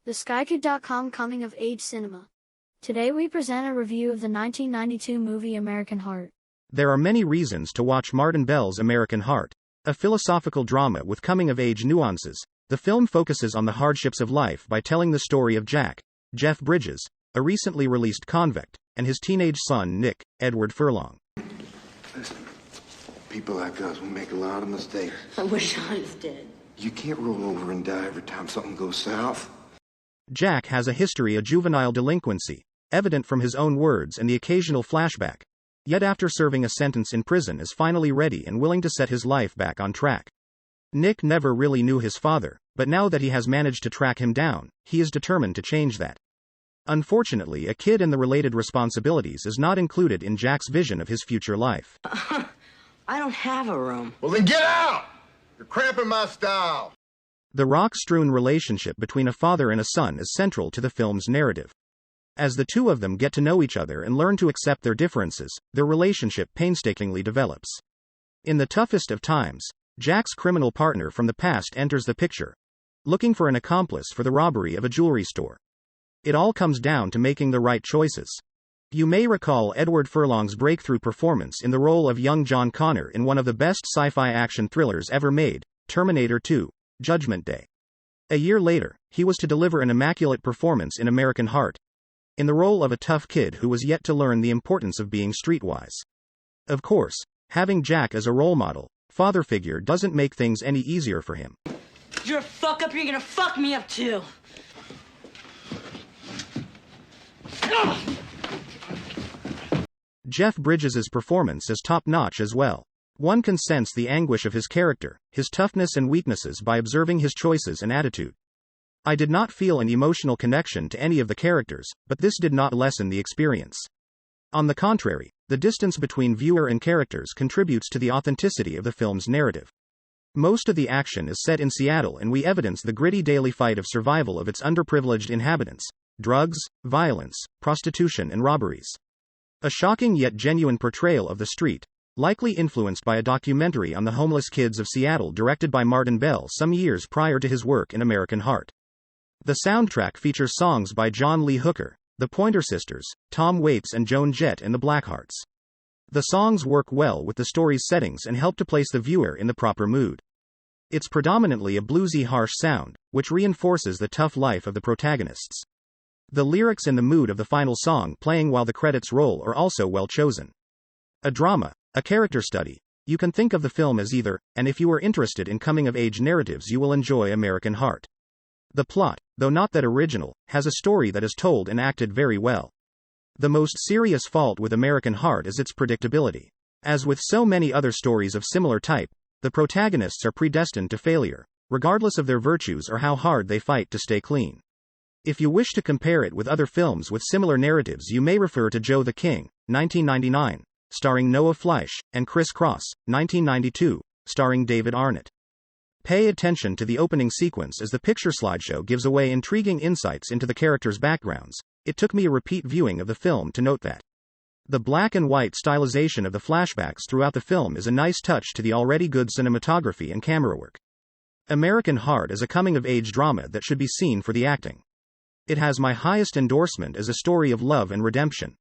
TheSkyKid.com Coming of Age Cinema. Today we present a review of the 1992 movie American Heart. There are many reasons to watch Martin Bell's American Heart. A philosophical drama with coming-of-age nuances, the film focuses on the hardships of life by telling the story of Jeff Bridges, a recently released convict, and his teenage son Nick, Edward Furlong. Listen, people like us, we make a lot of mistakes. I wish I was dead. You can't roll over and die every time something goes south. Jack has a history of juvenile delinquency, evident from his own words and the occasional flashback. Yet after serving a sentence in prison is finally ready and willing to set his life back on track. Nick never really knew his father, but now that he has managed to track him down, he is determined to change that. Unfortunately, a kid and the related responsibilities is not included in Jack's vision of his future life. I don't have a room. Well then get out! You're cramping my style. The rock-strewn relationship between a father and a son is central to the film's narrative. As the two of them get to know each other and learn to accept their differences, their relationship painstakingly develops. In the toughest of times, Jack's criminal partner from the past enters the picture, looking for an accomplice for the robbery of a jewelry store. It all comes down to making the right choices. You may recall Edward Furlong's breakthrough performance in the role of young John Connor in one of the best sci-fi action thrillers ever made, Terminator 2, Judgment Day. A year later, he was to deliver an immaculate performance in American Heart, in the role of a tough kid who was yet to learn the importance of being streetwise. Of course, having Jack as a role model, father figure doesn't make things any easier for him. You're a fuck up, you're gonna fuck me up too. Jeff Bridges' performance is top-notch as well. One can sense the anguish of his character, his toughness and weaknesses by observing his choices and attitude. I did not feel an emotional connection to any of the characters, but this did not lessen the experience. On the contrary, the distance between viewer and characters contributes to the authenticity of the film's narrative. Most of the action is set in Seattle and we evidence the gritty daily fight of survival of its underprivileged inhabitants: drugs, violence, prostitution and robberies. A shocking yet genuine portrayal of the street, likely influenced by a documentary on the homeless kids of Seattle directed by Martin Bell some years prior to his work in American Heart. The soundtrack features songs by John Lee Hooker, the Pointer Sisters, Tom Waits and Joan Jett and the Blackhearts. The songs work well with the story's settings and help to place the viewer in the proper mood. It's predominantly a bluesy harsh sound, which reinforces the tough life of the protagonists. The lyrics and the mood of the final song playing while the credits roll are also well chosen. A drama, a character study, you can think of the film as either, and if you are interested in coming-of-age narratives you will enjoy American Heart. The plot, though not that original, has a story that is told and acted very well. The most serious fault with American Heart is its predictability. As with so many other stories of similar type, the protagonists are predestined to failure, regardless of their virtues or how hard they fight to stay clean. If you wish to compare it with other films with similar narratives you may refer to Joe the King, 1999, starring Noah Fleisch, and Criss Cross, 1992, starring David Arnott. Pay attention to the opening sequence as the picture slideshow gives away intriguing insights into the characters' backgrounds. It took me a repeat viewing of the film to note that. The black and white stylization of the flashbacks throughout the film is a nice touch to the already good cinematography and camera work. American Heart is a coming-of-age drama that should be seen for the acting. It has my highest endorsement as a story of love and redemption.